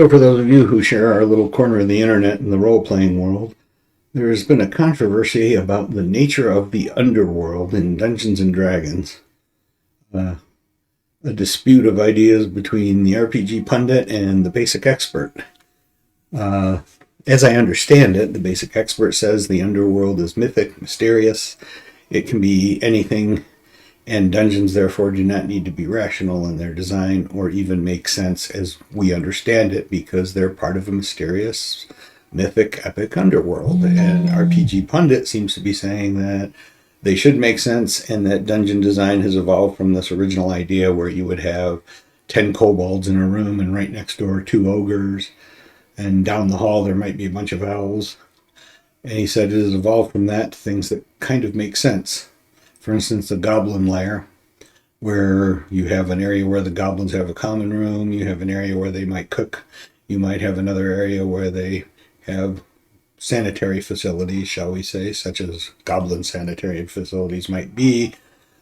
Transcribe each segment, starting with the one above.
So for those of you who share our little corner of the internet in the role-playing world, there has been a controversy about the nature of the underworld in Dungeons & Dragons. A dispute of ideas between the RPG pundit and the basic expert. As I understand it, the basic expert says the underworld is mythic, mysterious. It can be anything, and dungeons therefore do not need to be rational in their design or even make sense as we understand it because they're part of a mysterious, mythic, epic underworld. And RPG pundit seems to be saying that they should make sense and that dungeon design has evolved from this original idea where you would have 10 kobolds in a room and right next door 2 ogres, and down the hall there might be a bunch of elves. And he said it has evolved from that to things that kind of make sense. For instance, the goblin lair, where you have an area where the goblins have a common room, you have an area where they might cook, you might have another area where they have sanitary facilities, shall we say, such as goblin sanitary facilities might be,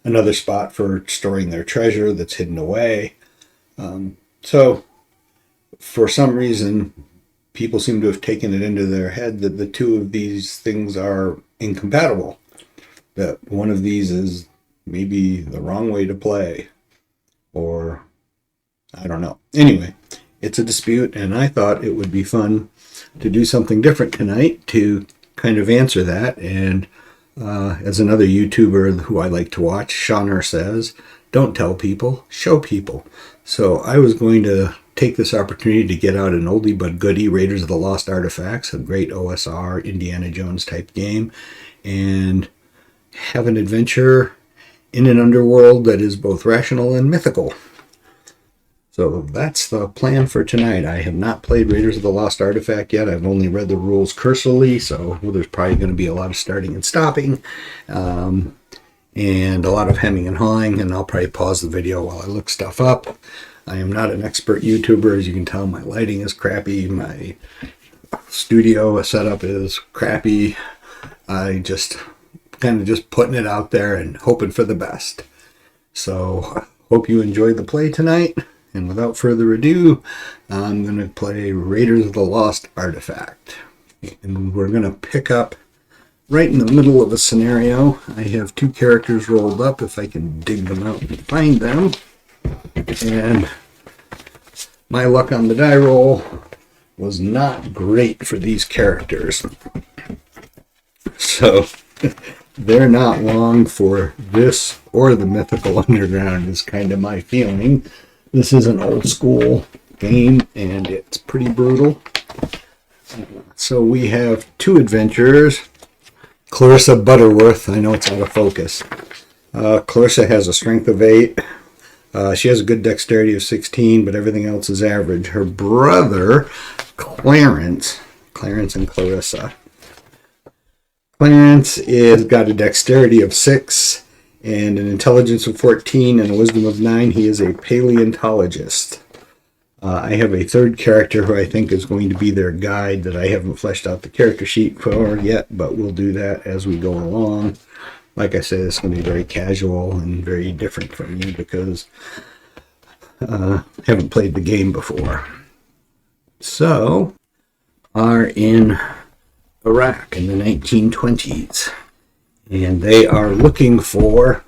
another spot for storing their treasure that's hidden away. So, for some reason, people seem to have taken it into their head that the two of these things are incompatible. That one of these is maybe the wrong way to play, or I don't know. Anyway, it's a dispute, and I thought it would be fun to do something different tonight to kind of answer that. And as another YouTuber who I like to watch, Shauner, says, don't tell people, show people. So I was going to take this opportunity to get out an oldie but goodie, Raiders of the Lost Artifacts, a great OSR Indiana Jones type game, and have an adventure in an underworld that is both rational and mythical. So that's the plan for tonight. I have not played Raiders of the Lost Artifact yet. I've only read the rules cursorily, so there's probably going to be a lot of starting and stopping, and a lot of hemming and hawing, and I'll probably pause the video while I look stuff up. I am not an expert YouTuber. As you can tell, my lighting is crappy. My studio setup is crappy. I just kind of just putting it out there and hoping for the best. So hope you enjoyed the play tonight. And without further ado, I'm going to play Raiders of the Lost Artifact. And we're going to pick up right in the middle of a scenario. I have 2 characters rolled up, if I can dig them out and find them. And my luck on the die roll was not great for these characters. So they're not long for this or the Mythical Underground is kind of my feeling. This is an old school game and it's pretty brutal. So we have 2 adventurers. Clarissa Butterworth, I know it's out of focus. Clarissa has a strength of 8. She has a good dexterity of 16, but everything else is average. Her brother, Clarence and Clarissa. Clarence is got a dexterity of 6 and an intelligence of 14 and a wisdom of 9. He is a paleontologist. I have a third character who I think is going to be their guide that I haven't fleshed out the character sheet for yet, but we'll do that as we go along. Like I said, it's going to be very casual and very different from me because I haven't played the game before. So, are in Iraq in the 1920s, and they are looking for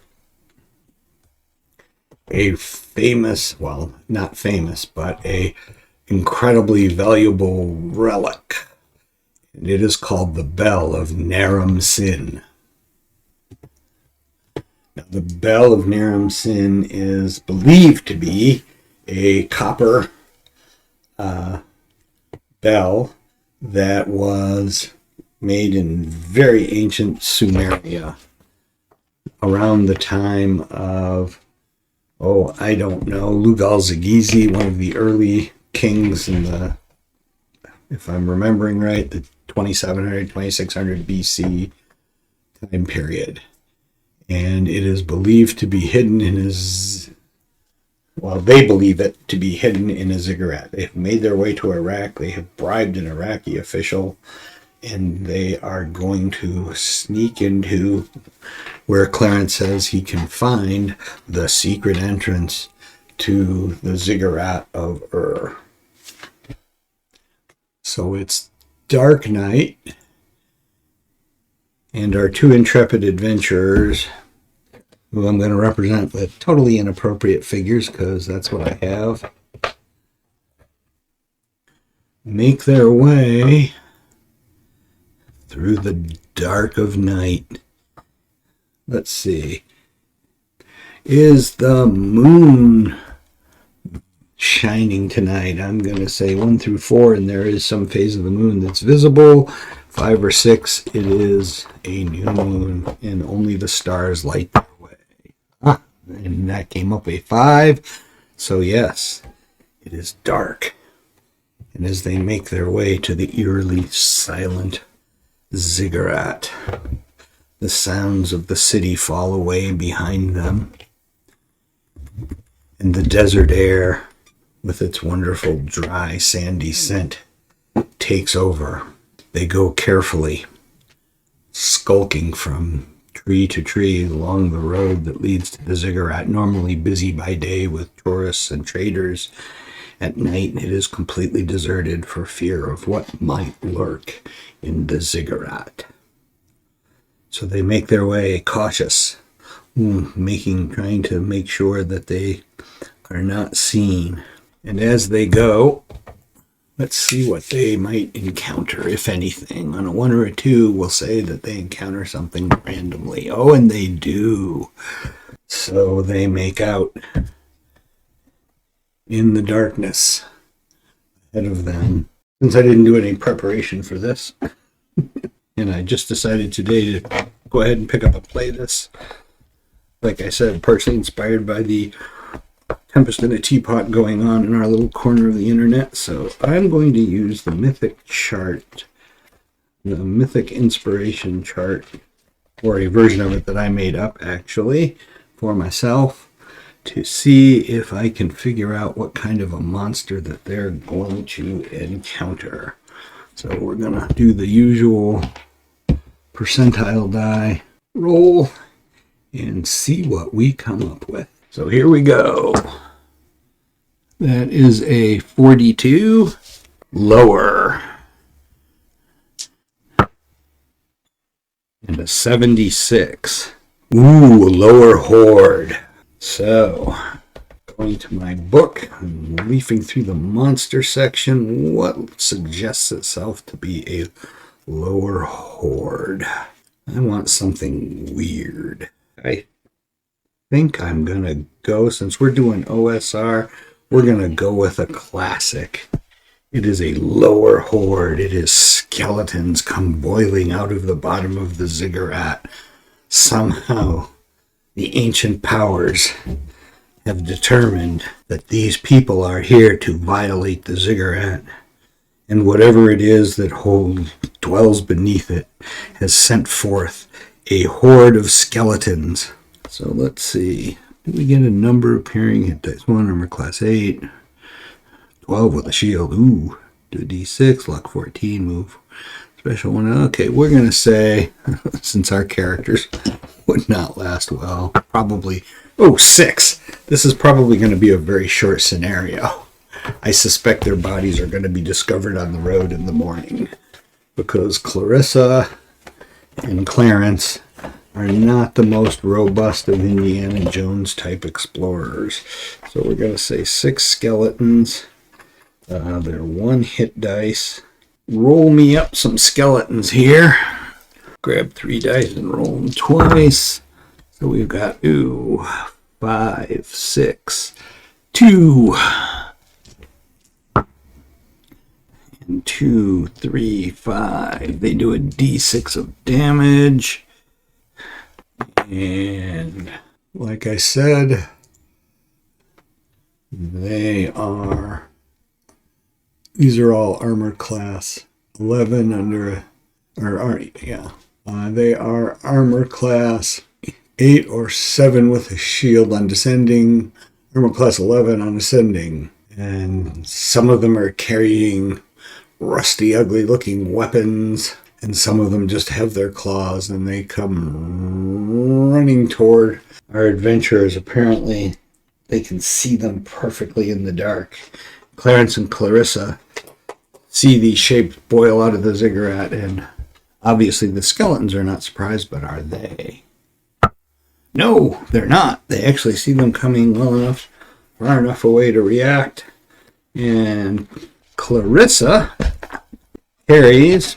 a famous, well, not famous, but a incredibly valuable relic, and it is called the Bell of Naram-Sin. Now, the Bell of Naram-Sin is believed to be a copper bell that was made in very ancient Sumeria around the time of, I don't know, Lugal-Zagizi, one of the early kings in the, if I'm remembering right, the 2700, 2600 BC time period. And it is believed to be hidden in his, well, they believe it to be hidden in a ziggurat. They have made their way to Iraq. They have bribed an Iraqi official, and they are going to sneak into where Clarence says he can find the secret entrance to the Ziggaurat of UR. So it's dark night, and our two intrepid adventurers, who I'm going to represent with totally inappropriate figures because that's what I have, make their way through the dark of night. Let's see. Is the moon shining tonight? I'm going to say 1 through 4, and there is some phase of the moon that's visible. 5 or 6, it is a new moon, and only the stars light their way. And that came up a 5. So yes, it is dark. And as they make their way to the eerily silent Ziggaurat, the sounds of the city fall away behind them, and the desert air, with its wonderful dry sandy scent, takes over. They go carefully, skulking from tree to tree along the road that leads to the Ziggaurat, normally busy by day with tourists and traders. At night it is completely deserted for fear of what might lurk in the Ziggaurat. So they make their way cautious, trying to make sure that they are not seen. And as they go, let's see what they might encounter, if anything. On a 1 or a 2, we'll say that they encounter something randomly. Oh, and they do. So they make out in the darkness ahead of them. Since I didn't do any preparation for this, and I just decided today to go ahead and pick up a play this, like I said, partially inspired by the Tempest in a Teapot going on in our little corner of the internet. So I'm going to use the mythic chart, the mythic inspiration chart, or a version of it that I made up actually for myself, to see if I can figure out what kind of a monster that they're going to encounter. So we're going to do the usual percentile die roll and see what we come up with. So here we go. That is a 42. Lower. And a 76. Ooh, lower horde. So, going to my book, I'm leafing through the monster section. What suggests itself to be a lower horde? I want something weird. I think I'm going to go, since we're doing OSR, we're going to go with a classic. It is a lower horde. It is skeletons come boiling out of the bottom of the Ziggaurat. Somehow, the ancient powers have determined that these people are here to violate the Ziggaurat, and whatever it is that dwells beneath it has sent forth a horde of skeletons. So let's see. Did we get a number appearing? Hit dice 1, armor class 8. 12 with a shield. Ooh. Do a d6, luck 14, move. Special 1. Okay, we're going to say, since our characters would not last well, probably, 6. This is probably going to be a very short scenario. I suspect their bodies are going to be discovered on the road in the morning, because Clarissa and Clarence are not the most robust of Indiana Jones type explorers. So we're going to say 6 skeletons. They're 1 hit dice. Roll me up some skeletons here. Grab 3 dice and roll them twice. So we've got 5, 6, 2, and 2, 3, 5. They do a d6 of damage. And like I said, these are all armor class 11 they are armor class 8 or 7 with a shield on descending, armor class 11 on ascending. And some of them are carrying rusty, ugly looking weapons, and some of them just have their claws, and they come running toward our adventurers. Apparently, they can see them perfectly in the dark. Clarence and Clarissa see these shapes boil out of the ziggurat, and obviously the skeletons are not surprised, but are they? No, they're not. They actually see them coming far enough away to react. And Clarissa carries,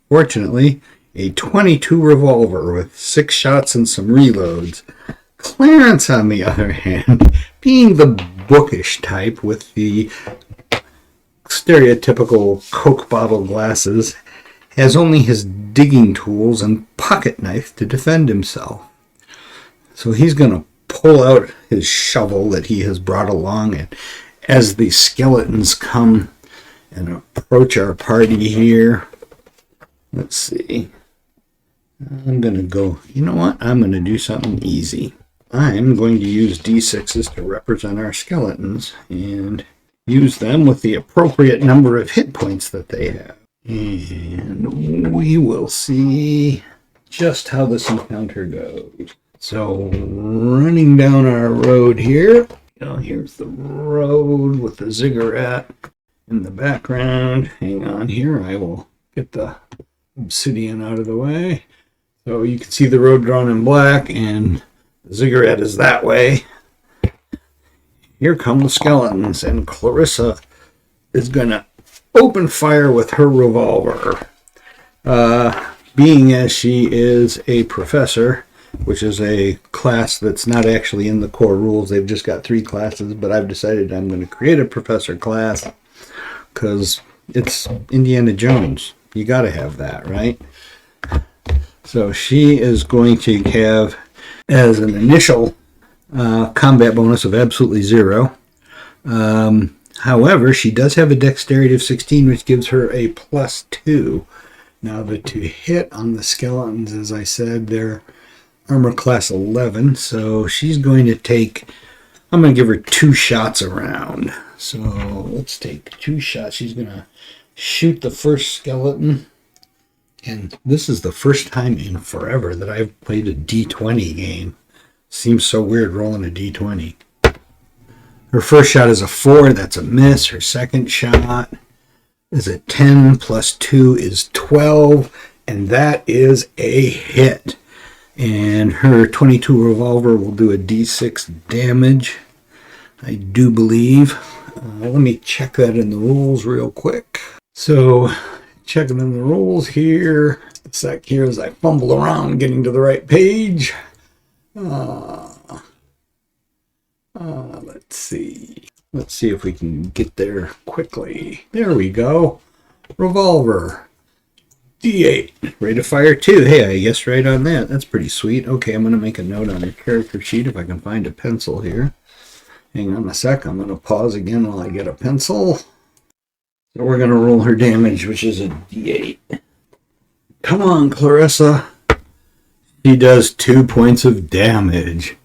fortunately, a .22 revolver with 6 shots and some reloads. Clarence, on the other hand, being the bookish type with the stereotypical Coke bottle glasses, has only his digging tools and pocket knife to defend himself. So he's going to pull out his shovel that he has brought along, and as the skeletons come and approach our party here, let's see. I'm going to go, you know what? I'm going to do something easy. I'm going to use D6s to represent our skeletons and use them with the appropriate number of hit points that they have. And we will see just how this encounter goes. So, running down our road here, here's the road with the ziggurat in the background. Hang on here, I will get the obsidian out of the way. So you can see the road drawn in black, and the ziggurat is that way. Here come the skeletons, and Clarissa is going to open fire with her revolver. Being as she is a professor, which is a class that's not actually in the core rules. They've just got 3 classes, but I've decided I'm going to create a professor class because it's Indiana Jones. You got to have that, right? So she is going to have, as an initial combat bonus of absolutely 0. However, she does have a dexterity of 16, which gives her a +2. Now, to hit on the skeletons, as I said, they're armor class 11, so she's going to take, I'm going to give her 2 shots around. So let's take 2 shots. She's going to shoot the first skeleton. And this is the first time in forever that I've played a D20 game. Seems so weird rolling a D20. Her first shot is a 4, that's a miss. Her second shot is a 10 plus 2 is 12, and that is a hit. And her .22 revolver will do a D6 damage, I do believe. Let me check that in the rules real quick. So, checking in the rules here. Just a sec here as I fumble around getting to the right page. Let's see. Let's see if we can get there quickly. There we go. Revolver. D8. Rate of fire 2. Hey, I guessed right on that. That's pretty sweet. Okay, I'm going to make a note on the character sheet if I can find a pencil here. Hang on a sec. I'm going to pause again while I get a pencil. So we're going to roll her damage, which is a D8. Come on, Clarissa. She does 2 points of damage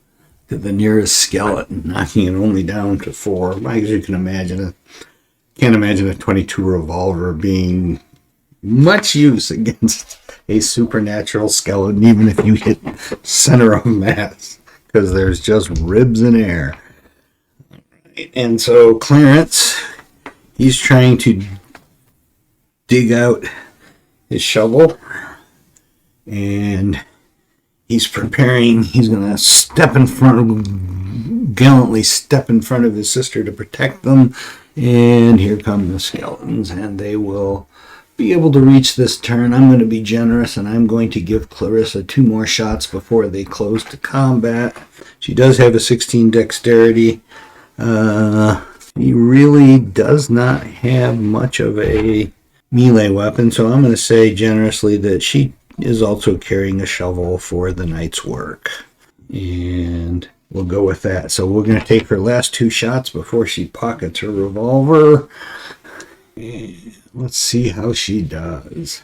to the nearest skeleton, knocking it only down to 4. As you can imagine, can't imagine a .22 revolver being much use against a supernatural skeleton, even if you hit center of mass, because there's just ribs in air. And so Clarence, he's trying to dig out his shovel, and he's preparing. He's going to gallantly step in front of his sister to protect them. And here come the skeletons, and they will be able to reach this turn. I'm going to be generous, and I'm going to give Clarissa 2 more shots before they close to combat. She does have a 16 dexterity. He really does not have much of a melee weapon, so I'm going to say generously that she is also carrying a shovel for the night's work. And we'll go with that. So we're going to take her last 2 shots before she pockets her revolver. And let's see how she does.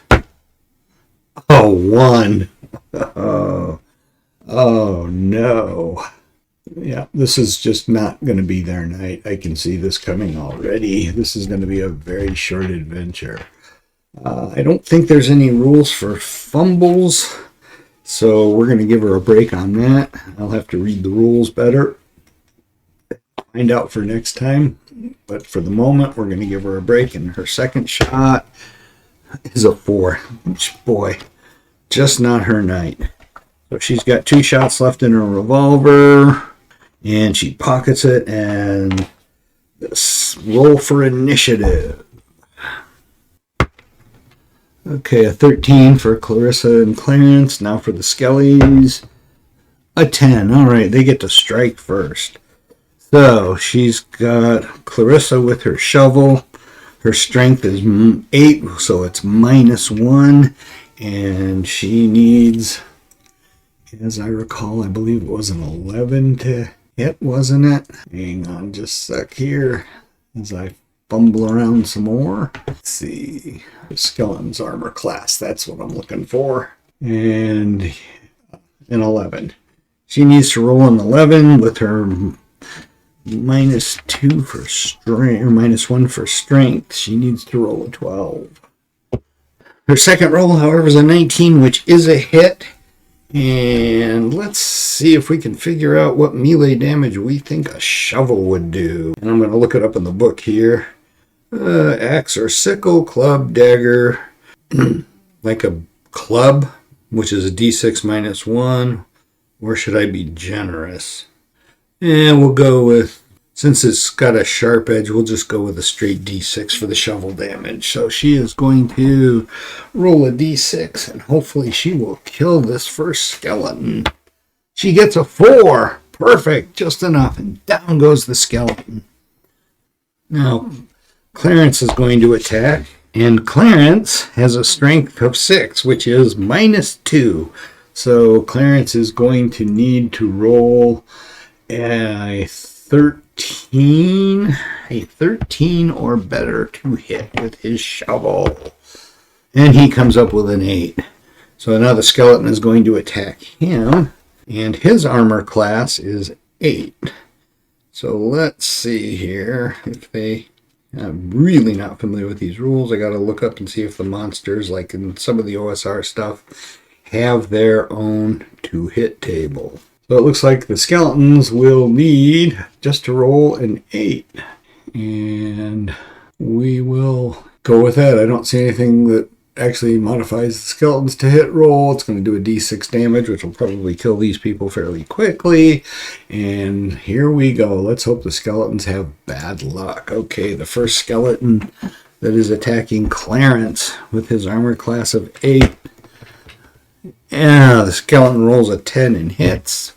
Oh, 1. Oh no. Yeah, this is just not going to be their night. I can see this coming already. This is going to be a very short adventure. I don't think there's any rules for fumbles, so we're going to give her a break on that. I'll have to read the rules better. Find out for next time. But for the moment, we're going to give her a break. And her second shot is a 4. Which, boy, just not her night. So she's got 2 shots left in her revolver. And she pockets it. And roll for initiative. Okay, a 13 for Clarissa and Clarence. Now for the Skellies. A 10. All right, they get to strike first. So she's got Clarissa with her shovel. Her strength is 8, so it's -1. And she needs, as I recall, I believe it was an 11 to hit, wasn't it? Hang on just a sec here as I fumble around some more. Let's see. Skeleton's armor class. That's what I'm looking for. And an 11. She needs to roll an 11 with her -2 for strength, or -1 for strength. She needs to roll a 12. Her second roll, however, is a 19, which is a hit. And let's see if we can figure out what melee damage we think a shovel would do. And I'm going to look it up in the book here. Axe or sickle, club, dagger, like a club, which is a d6 -1. Or should I be generous? And we'll go with, since it's got a sharp edge, we'll just go with a straight d6 for the shovel damage. So she is going to roll a d6, and hopefully she will kill this first skeleton. She gets a 4. Perfect, just enough. And down goes the skeleton. Now, Clarence is going to attack, and Clarence has a strength of 6, which is -2. So Clarence is going to need to roll a 13 or better to hit with his shovel. And he comes up with an 8. So now the skeleton is going to attack him, and his armor class is 8. So let's see here if they... I'm really not familiar with these rules. I got to look up and see if the monsters, like in some of the OSR stuff, have their own to-hit table. So it looks like the skeletons will need just to roll an 8. And we will go with that. I don't see anything that actually modifies the skeletons to hit roll. It's going to do a d6 damage, which will probably kill these people fairly quickly. And here we go. Let's hope the skeletons have bad luck. Okay, the first skeleton that is attacking Clarence with his armor class of 8. And the skeleton rolls a 10 and hits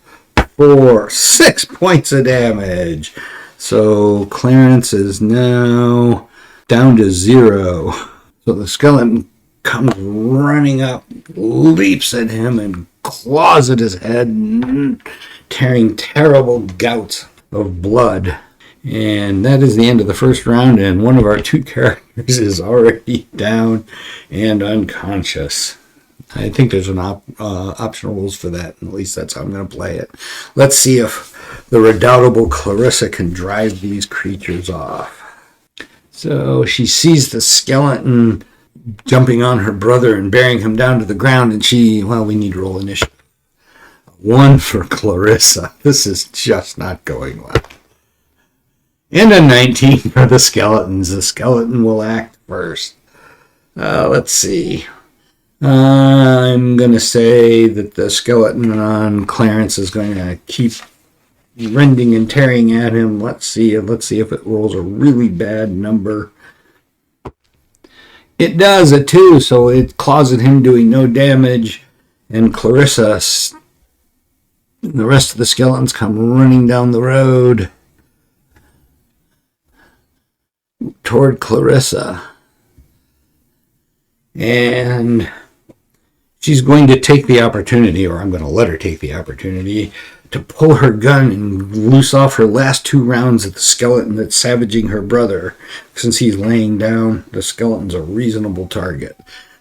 for 6 points of damage. So Clarence is now down to 0. So the skeleton comes running up, leaps at him, and claws at his head, tearing terrible gouts of blood. And that is the end of the first round, and one of our 2 characters is already down and unconscious. I think there's an optional rules for that, and at least that's how I'm going to play it. Let's see if the redoubtable Clarissa can drive these creatures off. So she sees the skeleton jumping on her brother and bearing him down to the ground, and we need to roll initiative. 1 for Clarissa. This is just not going well. And a 19 for the skeletons. The skeleton will act first. Let's see. I'm going to say that the skeleton on Clarence is going to keep rending and tearing at him. Let's see if it rolls a really bad number. It does, a 2, so it claws at him, doing no damage. And Clarissa, the rest of the skeletons come running down the road toward Clarissa. And she's going to take the opportunity, or I'm going to let her take the opportunity, to pull her gun and loose off her last 2 rounds at the skeleton that's savaging her brother. Since he's laying down, the skeleton's a reasonable target.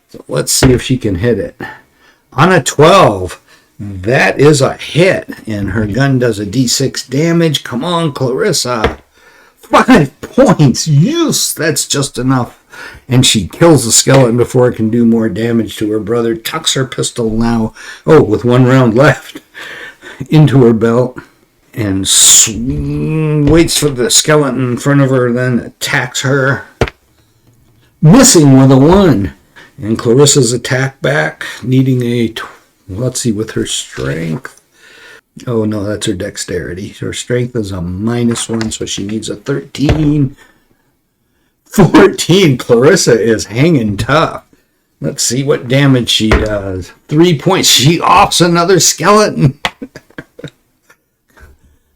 So let's see if she can hit it. On a 12, that is a hit, and her gun does a d6 damage. Come on, Clarissa. 5 points. Yes, that's just enough. And she kills the skeleton before it can do more damage to her brother. Tucks her pistol now, with 1 round left, into her belt. and waits for the skeleton in front of her, then attacks her, missing with a 1. And Clarissa's attack back, needing a, let's see, with her strength. Oh no, that's her dexterity. Her strength is a -1, so she needs a 13. 14. Clarissa is hanging tough. Let's see what damage she does. 3 points. She offs another skeleton.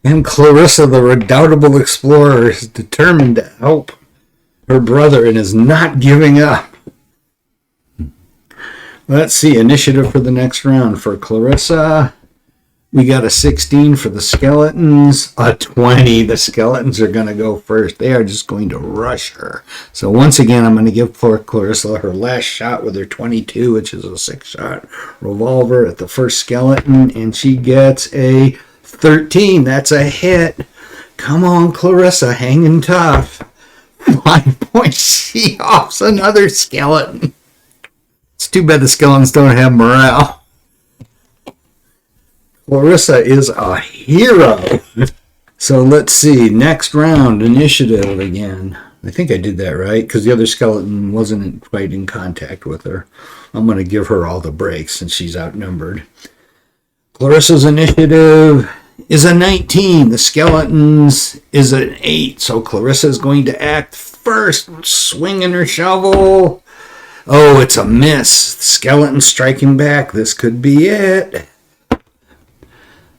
And Clarissa, the redoubtable explorer, is determined to help her brother and is not giving up. Let's see, initiative for the next round. For Clarissa, we got a 16 for the skeletons, a 20. The skeletons are going to go first. They are just going to rush her. So once again, I'm going to give Clarissa her last shot with her 22, which is a 6-shot revolver at the first skeleton, and she gets a 13. That's a hit. Come on, Clarissa, hanging tough. 5 points. She offs another skeleton. It's too bad the skeletons don't have morale. Clarissa is a hero. So let's see. Next round, initiative again. I think I did that right, because the other skeleton wasn't quite in contact with her. I'm going to give her all the breaks since she's outnumbered. Clarissa's initiative is a 19. The skeletons is an 8. So Clarissa is going to act first, swinging her shovel. Oh, it's a miss. Skeleton striking back. This could be it.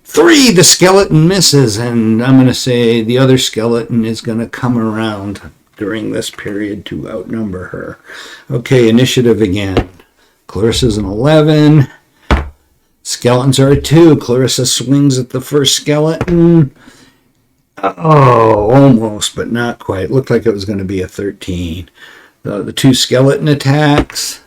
3. The skeleton misses, and I'm going to say the other skeleton is going to come around during this period to outnumber her. Okay, initiative again. Clarissa's an 11. Skeletons are a 2. Clarissa swings at the first skeleton. Oh, almost, but not quite. Looked like it was going to be a 13. The 2 skeleton attacks.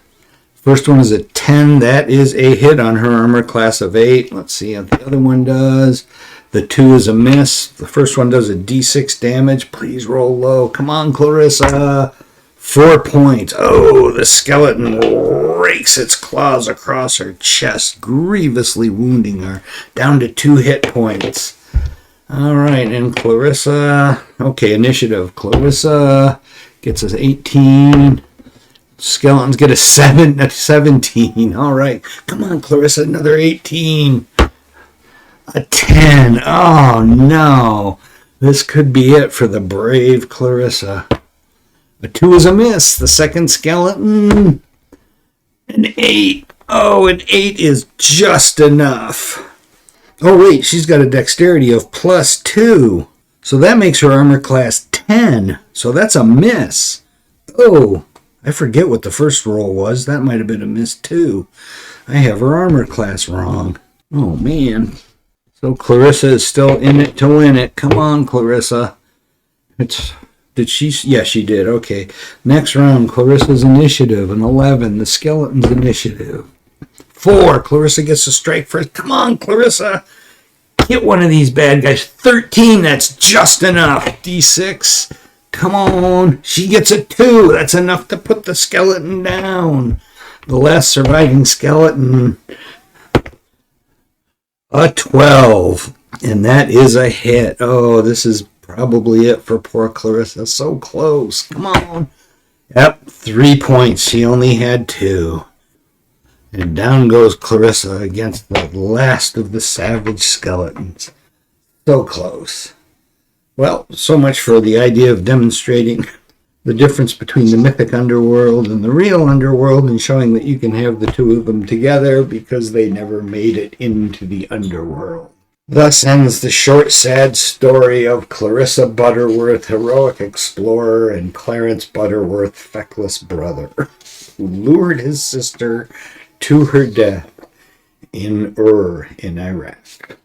First one is a 10. That is a hit on her armor class of 8. Let's see how the other one does. The 2 is a miss. The first one does a d6 damage. Please roll low. Come on, Clarissa. 4 points. Oh, the skeleton rakes its claws across her chest, grievously wounding her. Down to 2 hit points. All right, and Clarissa. Okay, initiative. Clarissa gets us 18. Skeletons get a 17. All right. Come on, Clarissa. Another 18. A 10. Oh, no. This could be it for the brave Clarissa. A 2 is a miss. The second skeleton. An 8. Oh, an 8 is just enough. Oh, wait. She's got a dexterity of +2. So that makes her armor class 10. So that's a miss. Oh, I forget what the first roll was. That might have been a miss too. I have her armor class wrong. Oh, man. So Clarissa is still in it to win it. Come on, Clarissa. Did she? Yeah, she did. Okay. Next round, Clarissa's initiative, an 11. The skeleton's initiative. 4. Clarissa gets a strike first. Come on, Clarissa. Hit one of these bad guys. 13. That's just enough. D6. Come on. She gets a 2. That's enough to put the skeleton down. The last surviving skeleton. A 12. And that is a hit. Oh, this is probably it for poor Clarissa. So close. Come on. Yep. 3 points. She only had 2. And down goes Clarissa against the last of the savage skeletons. So close. Well, so much for the idea of demonstrating the difference between the mythic underworld and the real underworld and showing that you can have the two of them together because they never made it into the underworld. Thus ends the short, sad story of Clarissa Butterworth, heroic explorer, and Clarence Butterworth, feckless brother, who lured his sister to her death in Ur in Iraq.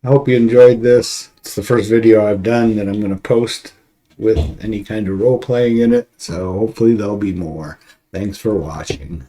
I hope you enjoyed this. It's the first video I've done that I'm going to post with any kind of role-playing in it, so hopefully there'll be more. Thanks for watching.